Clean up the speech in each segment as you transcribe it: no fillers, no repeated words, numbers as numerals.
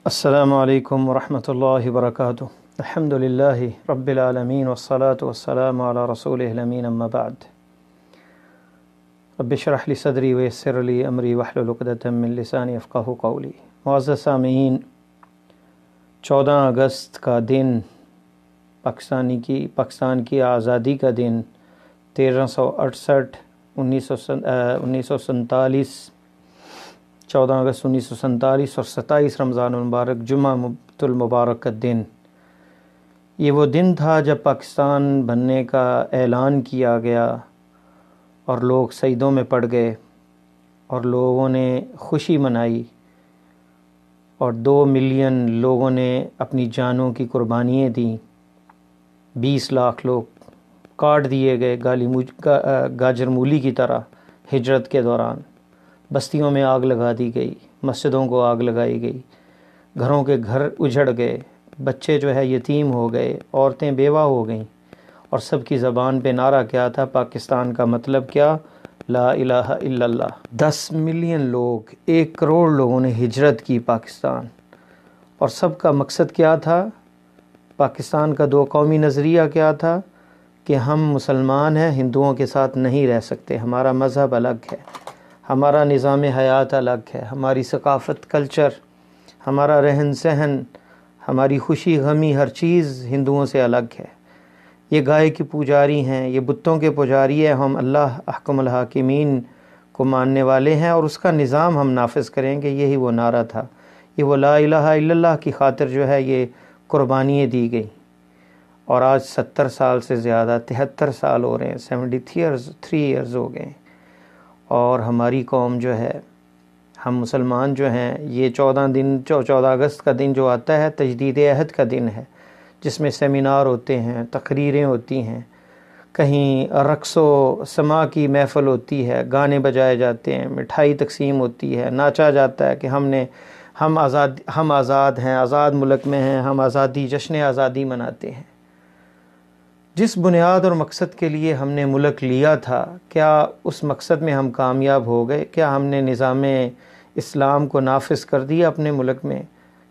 السلام علیکم ورحمۃ اللہ وبرکاتہ۔ الحمد للہ رب العالمین والصلاة والسلام علی رسولہ الامین، اما بعد۔ رب اشرح لی صدری ویسر لی امری واحلل عقدۃ من لسانی یفقہوا قولی۔ معزز سامعین، 14 اگست کا دن پاکستان کی آزادی کا دن 1368 1947 14 اگست 1947 اور 27 رمضان المبارک جمعہ المبارک کا دن، یہ وہ دن تھا جب پاکستان بننے کا اعلان کیا گیا اور لوگ سجدوں میں پڑ گئے اور لوگوں نے خوشی منائی اور 2 ملین لوگوں نے اپنی جانوں کی قربانیاں دیں۔ 20 لاکھ لوگ کاٹ دیے گئے گاجر مولی کی طرح ہجرت کے دوران۔ بستیوں میں آگ لگا دی گئی، مسجدوں کو آگ لگائی گئی، گھروں کے گھر اجڑ گئے، بچے جو ہے یتیم ہو گئے، عورتیں بیوہ ہو گئیں، اور سب کی زبان پہ نعرہ کیا تھا؟ پاکستان کا مطلب کیا؟ لا الہ الا اللہ۔ 10 ملین لوگ، 1 کروڑ لوگوں نے ہجرت کی پاکستان، اور سب کا مقصد کیا تھا؟ پاکستان کا 2 قومی نظریہ کیا تھا؟ کہ ہم مسلمان ہیں، ہندوؤں کے ساتھ نہیں رہ سکتے، ہمارا مذہب الگ ہے، ہمارا نظام حیات الگ ہے، ہماری ثقافت، کلچر، ہمارا رہن سہن، ہماری خوشی غمی، ہر چیز ہندوؤں سے الگ ہے۔ یہ گائے کی پجاری ہیں، یہ بتوں کے پجاری ہیں، ہم اللہ احکم الحاکمین کو ماننے والے ہیں اور اس کا نظام ہم نافذ کریں گے۔ یہی وہ نعرہ تھا، یہ وہ لا الہ الا اللہ کی خاطر جو ہے یہ قربانیاں دی گئیں۔ اور آج 70 سال سے زیادہ، 73 سال ہو رہے ہیں، 73 ایئرز ہو گئے ہیں، اور ہماری قوم جو ہے، ہم مسلمان جو ہیں، یہ 14 اگست کا دن جو آتا ہے تجدید عہد کا دن ہے، جس میں سیمینار ہوتے ہیں، تقریریں ہوتی ہیں، کہیں رقص و سماع کی محفل ہوتی ہے، گانے بجائے جاتے ہیں، مٹھائی تقسیم ہوتی ہے، ناچا جاتا ہے کہ ہم آزاد ہیں، آزاد ملک میں ہیں، ہم آزادی، جشن آزادی مناتے ہیں۔ جس بنیاد اور مقصد کے لیے ہم نے ملک لیا تھا، کیا اس مقصد میں ہم کامیاب ہو گئے؟ کیا ہم نے نظام اسلام کو نافذ کر دیا اپنے ملک میں؟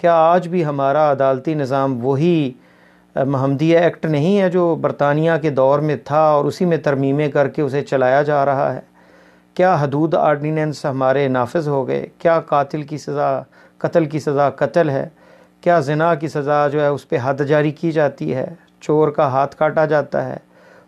کیا آج بھی ہمارا عدالتی نظام وہی محمدیہ ایکٹ نہیں ہے جو برطانیہ کے دور میں تھا اور اسی میں ترمیمیں کر کے اسے چلایا جا رہا ہے؟ کیا حدود آرڈیننس ہمارے نافذ ہو گئے؟ کیا قتل کی سزا قتل ہے؟ کیا زنا کی سزا جو ہے اس پہ حد جاری کی جاتی ہے؟ چور کا ہاتھ کاٹا جاتا ہے؟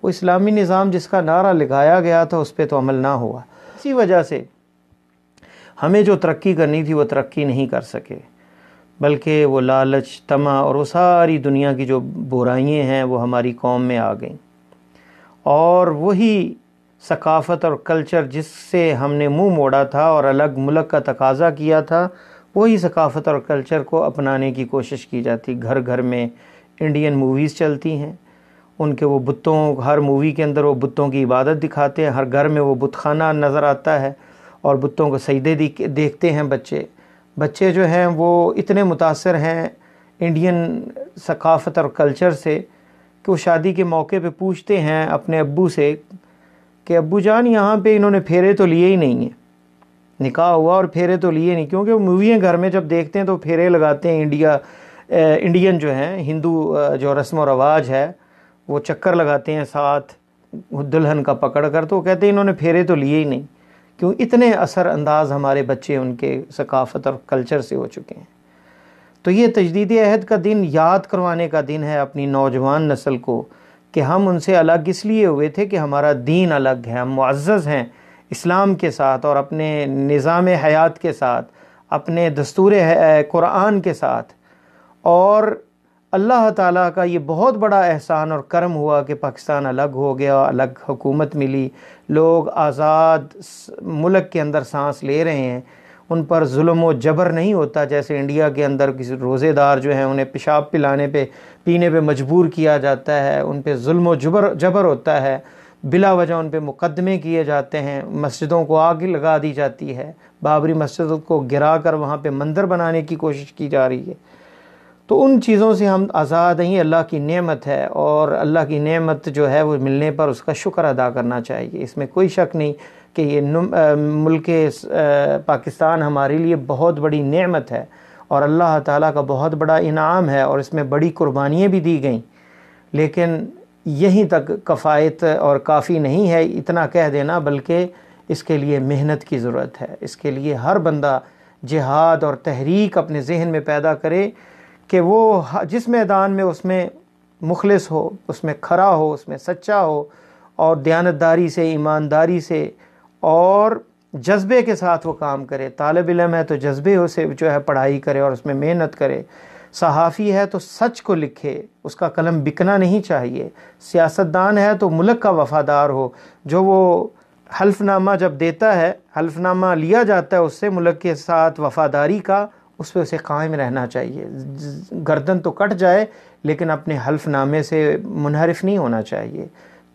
وہ اسلامی نظام جس کا نعرہ لگایا گیا تھا اس پہ تو عمل نہ ہوا۔ اسی وجہ سے ہمیں جو ترقی کرنی تھی وہ ترقی نہیں کر سکے، بلکہ وہ لالچ، طمع اور وہ ساری دنیا کی جو برائیاں ہیں وہ ہماری قوم میں آ گئیں، اور وہی ثقافت اور کلچر جس سے ہم نے منہ موڑا تھا اور الگ ملک کا تقاضا کیا تھا، وہی ثقافت اور کلچر کو اپنانے کی کوشش کی جاتی۔ گھر گھر میں انڈین موویز چلتی ہیں، ان کے وہ بتوں، ہر مووی کے اندر وہ بتوں کی عبادت دکھاتے ہیں، ہر گھر میں وہ بت خانہ نظر آتا ہے اور بتوں کو سجدے دیکھتے ہیں بچے جو ہیں وہ اتنے متاثر ہیں انڈین ثقافت اور کلچر سے کہ وہ شادی کے موقع پہ پوچھتے ہیں اپنے ابو سے کہ ابو جان یہاں پہ انہوں نے پھیرے تو لیے ہی نہیں ہیں، نکاح ہوا اور پھیرے تو لیے نہیں، کیونکہ وہ موویاں گھر میں جب دیکھتے ہیں تو پھیرے لگاتے ہیں۔ انڈین جو ہیں، ہندو جو رسم و رواج ہے، وہ چکر لگاتے ہیں ساتھ دلہن کا پکڑ کر، تو وہ کہتے ہیں انہوں نے پھیرے تو لیے ہی نہیں، کیوں؟ اتنے اثر انداز ہمارے بچے ان کے ثقافت اور کلچر سے ہو چکے ہیں۔ تو یہ تجدید عہد کا دن یاد کروانے کا دن ہے اپنی نوجوان نسل کو کہ ہم ان سے الگ اس لیے ہوئے تھے کہ ہمارا دین الگ ہے، ہم معزز ہیں اسلام کے ساتھ اور اپنے نظام حیات کے ساتھ، اپنے دستور قرآن کے ساتھ، اور اللہ تعالیٰ کا یہ بہت بڑا احسان اور کرم ہوا کہ پاکستان الگ ہو گیا، الگ حکومت ملی، لوگ آزاد ملک کے اندر سانس لے رہے ہیں، ان پر ظلم و جبر نہیں ہوتا جیسے انڈیا کے اندر کسی روزے دار جو ہیں انہیں پیشاب پینے پہ مجبور کیا جاتا ہے، ان پہ ظلم و جبر ہوتا ہے، بلا وجہ ان پہ مقدمے کیے جاتے ہیں، مسجدوں کو آگ لگا دی جاتی ہے، بابری مسجد کو گرا کر وہاں پہ مندر بنانے کی کوشش کی جا رہی ہے۔ تو ان چیزوں سے ہم آزاد ہیں، اللہ کی نعمت ہے، اور اللہ کی نعمت جو ہے وہ ملنے پر اس کا شکر ادا کرنا چاہیے، اس میں کوئی شک نہیں کہ یہ ملک پاکستان ہمارے لیے بہت بڑی نعمت ہے، اور اللہ تعالیٰ کا بہت بڑا انعام ہے اور اس میں بڑی قربانیاں بھی دی گئیں، لیکن یہیں تک کفایت اور کافی نہیں ہے اتنا کہہ دینا، بلکہ اس کے لیے محنت کی ضرورت ہے۔ اس کے لیے ہر بندہ جہاد اور تحریک اپنے ذہن میں پیدا کرے کہ وہ جس میدان میں اس میں مخلص ہو، اس میں کھرا ہو، اس میں سچا ہو، اور دیانتداری سے، ایمانداری سے اور جذبے کے ساتھ وہ کام کرے۔ طالب علم ہے تو جذبے سے جو ہے پڑھائی کرے اور اس میں محنت کرے، صحافی ہے تو سچ کو لکھے، اس کا قلم بکنا نہیں چاہیے، سیاستدان ہے تو ملک کا وفادار ہو، جو وہ حلف نامہ جب دیتا ہے، حلف نامہ لیا جاتا ہے اس سے ملک کے ساتھ وفاداری کا، اس پہ اسے قائم رہنا چاہیے۔ گردن تو کٹ جائے لیکن اپنے حلف نامے سے منحرف نہیں ہونا چاہیے۔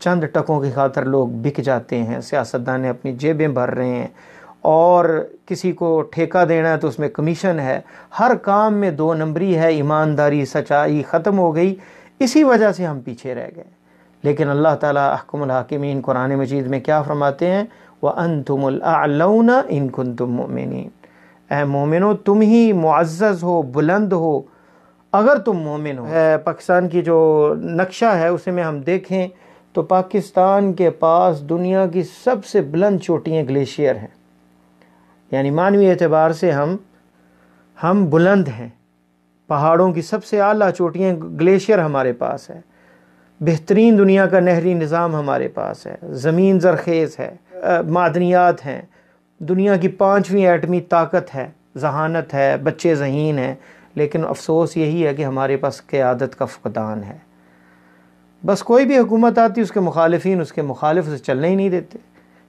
چند ٹکوں کی خاطر لوگ بک جاتے ہیں، سیاستدان اپنی جیبیں بھر رہے ہیں، اور کسی کو ٹھیکہ دینا ہے تو اس میں کمیشن ہے، ہر کام میں 2 نمبری ہے، ایمانداری سچائی ختم ہو گئی۔ اسی وجہ سے ہم پیچھے رہ گئے۔ لیکن اللہ تعالیٰ احکم الحاکمین قرآن مجید میں کیا فرماتے ہیں؟ وَأَنْتُمُ الْأَعْلَوْنَ إِن كُنتُم مُؤْمِنِينَ، اے مومنو تم ہی معزز ہو، بلند ہو اگر تم مومن ہو۔ پاکستان کی جو نقشہ ہے اسے میں ہم دیکھیں تو پاکستان کے پاس دنیا کی سب سے بلند چوٹیاں گلیشیئر ہیں، یعنی معنوی اعتبار سے ہم بلند ہیں، پہاڑوں کی سب سے اعلیٰ چوٹیاں گلیشیئر ہمارے پاس ہے، بہترین دنیا کا نہری نظام ہمارے پاس ہے، زمین زرخیز ہے، معدنیات ہیں، دنیا کی 5ویں ایٹمی طاقت ہے، ذہانت ہے، بچے ذہین ہیں، لیکن افسوس یہی ہے کہ ہمارے پاس قیادت کا فقدان ہے۔ بس کوئی بھی حکومت آتی ہے اس کے مخالفین اس کے مخالف اسے چلنے ہی نہیں دیتے،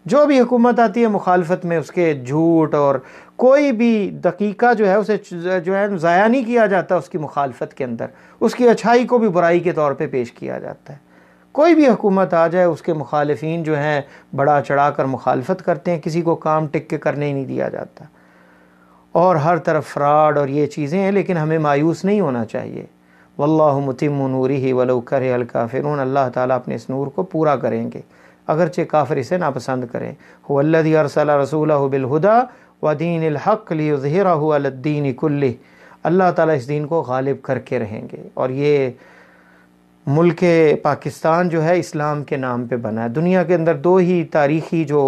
جو بھی حکومت آتی ہے مخالفت میں اس کے جھوٹ اور کوئی بھی دقیقہ جو ہے اسے جو ہے ضائع نہیں کیا جاتا، اس کی مخالفت کے اندر اس کی اچھائی کو بھی برائی کے طور پہ پیش کیا جاتا ہے۔ کوئی بھی حکومت آ جائے اس کے مخالفین جو ہیں بڑا چڑھا کر مخالفت کرتے ہیں، کسی کو کام ٹک کے کرنے ہی نہیں دیا جاتا، اور ہر طرف فراڈ اور یہ چیزیں ہیں۔ لیکن ہمیں مایوس نہیں ہونا چاہیے۔ واللہ متم نورہ ولو کرہ الکافرون، اللہ تعالیٰ اپنے اس نور کو پورا کریں گے اگرچہ کافر اسے ناپسند کریں۔ هو الذی ارسل رسولہ بالہدی ودین الحق لیظہرہ علی الدین کلہ، اللہ تعالیٰ اس دین کو غالب کر کے رہیں گے۔ اور یہ ملک پاکستان جو ہے اسلام کے نام پہ بنا ہے۔ دنیا کے اندر 2 ہی تاریخی جو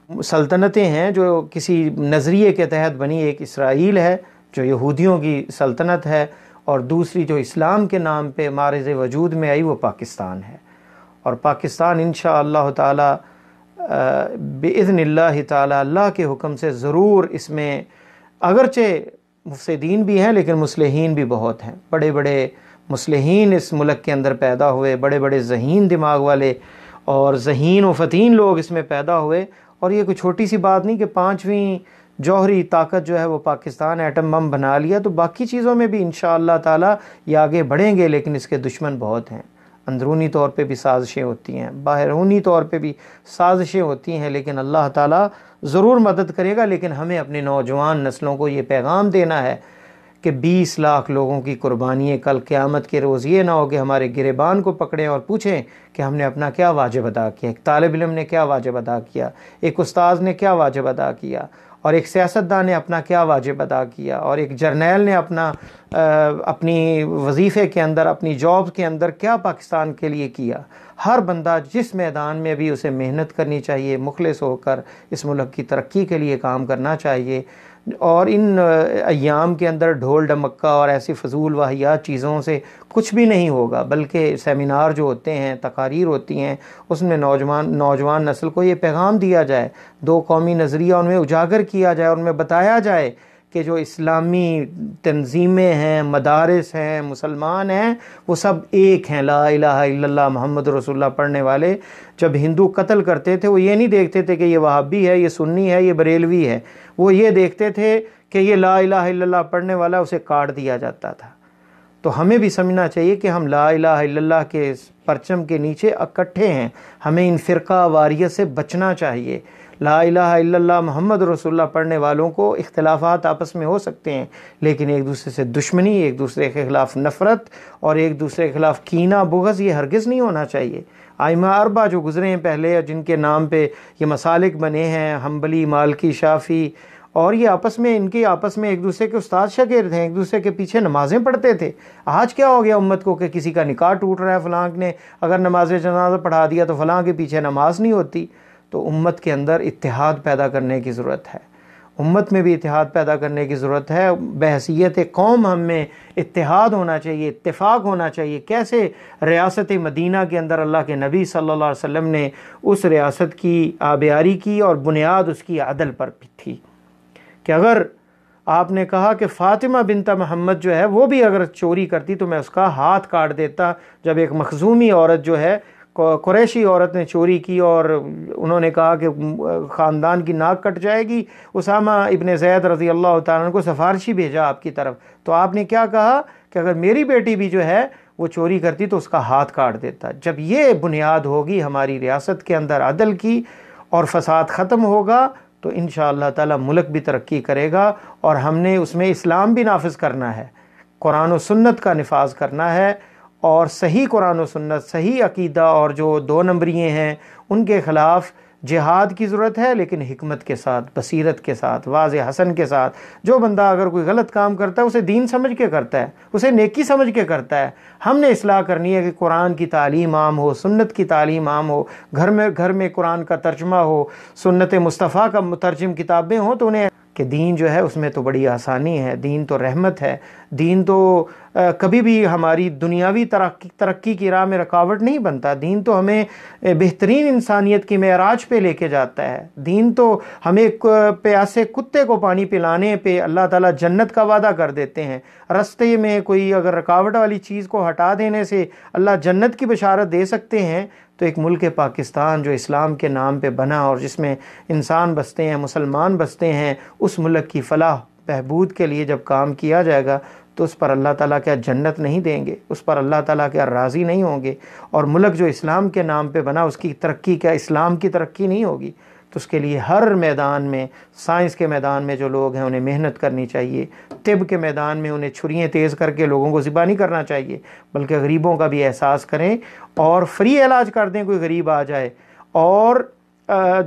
سلطنتیں ہیں جو کسی نظریے کے تحت بنی، ایک اسرائیل ہے جو یہودیوں کی سلطنت ہے، اور دوسری جو اسلام کے نام پہ معرض وجود میں آئی وہ پاکستان ہے۔ اور پاکستان انشاءاللہ تعالی بإذن اللہ تعالی اللہ کے حکم سے ضرور اس میں اگرچہ مفسدین بھی ہیں لیکن مصلحین بھی بہت ہیں، بڑے بڑے مصلحین اس ملک کے اندر پیدا ہوئے، بڑے بڑے ذہین دماغ والے اور ذہین و فتین لوگ اس میں پیدا ہوئے۔ اور یہ کوئی چھوٹی سی بات نہیں کہ 5ویں جوہری طاقت جو ہے وہ پاکستان ایٹم بم بنا لیا، تو باقی چیزوں میں بھی انشاءاللہ تعالی یہ آگے بڑھیں گے، لیکن اس کے دشمن بہت ہیں۔ اندرونی طور پہ بھی سازشیں ہوتی ہیں، باہرونی طور پہ بھی سازشیں ہوتی ہیں، لیکن اللہ تعالیٰ ضرور مدد کرے گا۔ لیکن ہمیں اپنے نوجوان نسلوں کو یہ پیغام دینا ہے کہ 20 لاکھ لوگوں کی قربانی کل قیامت کے روز یہ نہ ہو کہ ہمارے گریبان کو پکڑیں اور پوچھیں کہ ہم نے اپنا کیا واجب ادا کیا، ایک طالب علم نے کیا واجب ادا کیا، ایک استاذ نے کیا واجب ادا کیا، اور ایک سیاستدان نے اپنا کیا واجب ادا کیا، اور ایک جرنیل نے اپنی وظیفے کے اندر، اپنی جاب کے اندر کیا پاکستان کے لیے کیا۔ ہر بندہ جس میدان میں بھی اسے محنت کرنی چاہیے، مخلص ہو کر اس ملک کی ترقی کے لیے کام کرنا چاہیے۔ اور ان ایام کے اندر ڈھول ڈمکا اور ایسی فضول واہیات چیزوں سے کچھ بھی نہیں ہوگا، بلکہ سیمینار جو ہوتے ہیں، تقاریر ہوتی ہیں، اس میں نوجوان نسل کو یہ پیغام دیا جائے، 2 قومی نظریہ ان میں اجاگر کیا جائے، ان میں بتایا جائے کہ جو اسلامی تنظیمیں ہیں، مدارس ہیں، مسلمان ہیں، وہ سب ایک ہیں، لا الہ الا اللہ محمد رسول اللہ پڑھنے والے۔ جب ہندو قتل کرتے تھے وہ یہ نہیں دیکھتے تھے کہ یہ وہابی ہے، یہ سنی ہے، یہ بریلوی ہے، وہ یہ دیکھتے تھے کہ یہ لا الہ الا اللہ پڑھنے والا، اسے کاٹ دیا جاتا تھا۔ تو ہمیں بھی سمجھنا چاہیے کہ ہم لا الہ الا اللہ کے پرچم کے نیچے اکٹھے ہیں، ہمیں ان فرقہ واریت سے بچنا چاہیے۔ لا الہ الا اللہ محمد رسول اللہ پڑھنے والوں کو اختلافات آپس میں ہو سکتے ہیں، لیکن ایک دوسرے سے دشمنی، ایک دوسرے کے خلاف نفرت اور ایک دوسرے کے خلاف کینہ بغض یہ ہرگز نہیں ہونا چاہیے۔ ائمہ 4 جو گزرے ہیں پہلے، جن کے نام پہ یہ مسالک بنے ہیں، حنبلی، مالکی، شافعی اور یہ آپس میں ایک دوسرے کے استاد شاگرد ہیں، ایک دوسرے کے پیچھے نمازیں پڑھتے تھے۔ آج کیا ہو گیا امت کو کہ کسی کا نکاح ٹوٹ رہا ہے، فلاں نے اگر نماز جنازہ پڑھا دیا تو فلاں کے پیچھے نماز نہیں ہوتی۔ تو امت کے اندر اتحاد پیدا کرنے کی ضرورت ہے، امت میں بھی اتحاد پیدا کرنے کی ضرورت ہے۔ بحیثیت قوم ہم میں اتحاد ہونا چاہیے، اتفاق ہونا چاہیے۔ کیسے ریاست مدینہ کے اندر اللہ کے نبی صلی اللہ علیہ وسلم نے اس ریاست کی آبیاری کی اور بنیاد اس کی عدل پر تھی کہ اگر آپ نے کہا کہ فاطمہ بنت محمد جو ہے وہ بھی اگر چوری کرتی تو میں اس کا ہاتھ کاٹ دیتا۔ جب ایک مخزومی عورت جو ہے، قریشی عورت نے چوری کی اور انہوں نے کہا کہ خاندان کی ناک کٹ جائے گی، اسامہ ابن زید رضی اللہ تعالیٰ عنہ کو سفارشی بھیجا آپ کی طرف، تو آپ نے کیا کہا کہ اگر میری بیٹی بھی جو ہے وہ چوری کرتی تو اس کا ہاتھ کاٹ دیتا۔ جب یہ بنیاد ہوگی ہماری ریاست کے اندر عدل کی اور فساد ختم ہوگا تو انشاءاللہ تعالیٰ ملک بھی ترقی کرے گا، اور ہم نے اس میں اسلام بھی نافذ کرنا ہے، قرآن و سنت کا نفاذ کرنا ہے، اور صحیح قرآن و سنت، صحیح عقیدہ اور جو دو نمبریے ہیں ان کے خلاف جہاد کی ضرورت ہے، لیکن حکمت کے ساتھ، بصیرت کے ساتھ، واضح حسن کے ساتھ۔ جو بندہ اگر کوئی غلط کام کرتا ہے اسے دین سمجھ کے کرتا ہے، اسے نیکی سمجھ کے کرتا ہے۔ ہم نے اصلاح کرنی ہے کہ قرآن کی تعلیم عام ہو، سنت کی تعلیم عام ہو، گھر میں قرآن کا ترجمہ ہو، سنت مصطفیٰ کا مترجم کتابیں ہوں، تو انہیں کہ دین جو ہے اس میں تو بڑی آسانی ہے، دین تو رحمت ہے، دین تو کبھی بھی ہماری دنیاوی ترقی کی راہ میں رکاوٹ نہیں بنتا۔ دین تو ہمیں بہترین انسانیت کی معراج پہ لے کے جاتا ہے۔ دین تو ہمیں پیاسے کتے کو پانی پلانے پہ اللہ تعالیٰ جنت کا وعدہ کر دیتے ہیں۔ رستے میں کوئی اگر رکاوٹ والی چیز کو ہٹا دینے سے اللہ جنت کی بشارت دے سکتے ہیں، تو ایک ملک پاکستان جو اسلام کے نام پہ بنا اور جس میں انسان بستے ہیں، مسلمان بستے ہیں، اس ملک کی فلاح بہبود کے لیے جب کام کیا جائے گا تو اس پر اللہ تعالیٰ کیا جنت نہیں دیں گے؟ اس پر اللہ تعالیٰ کیا راضی نہیں ہوں گے؟ اور ملک جو اسلام کے نام پہ بنا اس کی ترقی کیا اسلام کی ترقی نہیں ہوگی؟ تو اس کے لیے ہر میدان میں، سائنس کے میدان میں جو لوگ ہیں انہیں محنت کرنی چاہیے، طب کے میدان میں انہیں چھریاں تیز کر کے لوگوں کو ذبح نہیں کرنا چاہیے، بلکہ غریبوں کا بھی احساس کریں اور فری علاج کر دیں۔ کوئی غریب آ جائے اور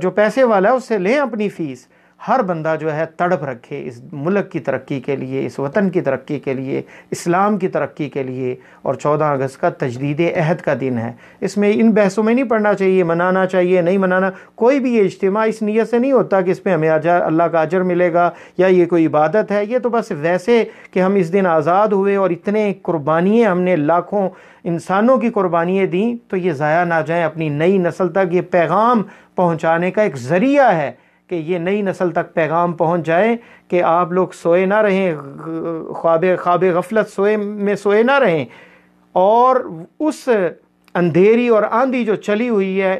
جو پیسے والا ہے اس سے لیں اپنی فیس۔ ہر بندہ جو ہے تڑپ رکھے اس ملک کی ترقی کے لیے، اس وطن کی ترقی کے لیے، اسلام کی ترقی کے لیے۔ اور 14 اگست کا تجدید عہد کا دن ہے، اس میں ان بحثوں میں نہیں پڑھنا چاہیے، منانا چاہیے نہیں منانا۔ کوئی بھی یہ اجتماع اس نیت سے نہیں ہوتا کہ اس پہ ہمیں اللہ کا اجر ملے گا یا یہ کوئی عبادت ہے۔ یہ تو بس ویسے کہ ہم اس دن آزاد ہوئے اور اتنے قربانیاں ہم نے لاکھوں انسانوں کی قربانیاں دیں تو یہ ضائع نہ جائیں۔ اپنی نئی نسل تک یہ پیغام پہنچانے کا ایک ذریعہ ہے کہ یہ نئی نسل تک پیغام پہنچ جائے کہ آپ لوگ سوئے نہ رہیں، خواب غفلت سوئے نہ رہیں، اور اس اندھیری اور آندھی جو چلی ہوئی ہے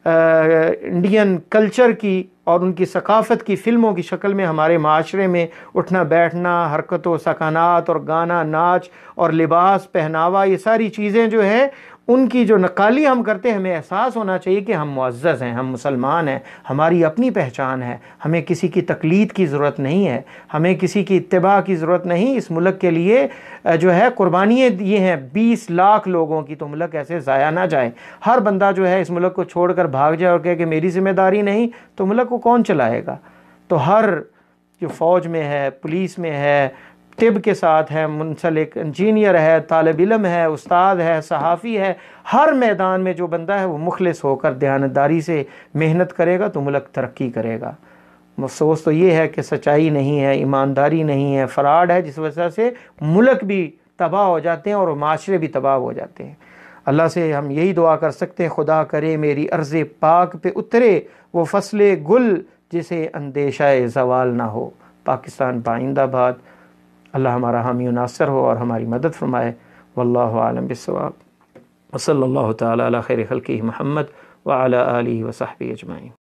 انڈین کلچر کی اور ان کی ثقافت کی فلموں کی شکل میں ہمارے معاشرے میں اٹھنا بیٹھنا، حرکت و سکانات اور گانا ناچ اور لباس پہناوا، یہ ساری چیزیں جو ہیں ان کی جو نقالی ہم کرتے ہیں، ہمیں احساس ہونا چاہیے کہ ہم معزز ہیں، ہم مسلمان ہیں، ہماری اپنی پہچان ہے، ہمیں کسی کی تقلید کی ضرورت نہیں ہے، ہمیں کسی کی اتباع کی ضرورت نہیں۔ اس ملک کے لیے جو ہے قربانیاں دی ہیں 20 لاکھ لوگوں کی، تو ملک ایسے ضائع نہ جائے۔ ہر بندہ جو ہے اس ملک کو چھوڑ کر بھاگ جائے اور کہے کہ میری ذمہ داری نہیں، تو ملک کو کون چلائے گا؟ تو ہر جو فوج میں ہے، پولیس میں ہے، طب کے ساتھ ہے منسلک، انجینئر ہے، طالب علم ہے، استاد ہے، صحافی ہے، ہر میدان میں جو بندہ ہے وہ مخلص ہو کر دیانتداری سے محنت کرے گا تو ملک ترقی کرے گا۔ افسوس تو یہ ہے کہ سچائی نہیں ہے، ایمانداری نہیں ہے، فراڈ ہے، جس وجہ سے ملک بھی تباہ ہو جاتے ہیں اور معاشرے بھی تباہ ہو جاتے ہیں۔ اللہ سے ہم یہی دعا کر سکتے ہیں، خدا کرے میری عرض پاک پہ اترے وہ فصل گل جسے اندیشہ زوال نہ ہو۔ پاکستان پائندہ باد۔ اللہ ہمارا حامی و ناصر ہو اور ہماری مدد فرمائے۔ واللہ عالم بالصواب۔ وصلی اللہ تعالی علی خیر خلقہ محمد وعلی آلہ وصحبہ اجمعین۔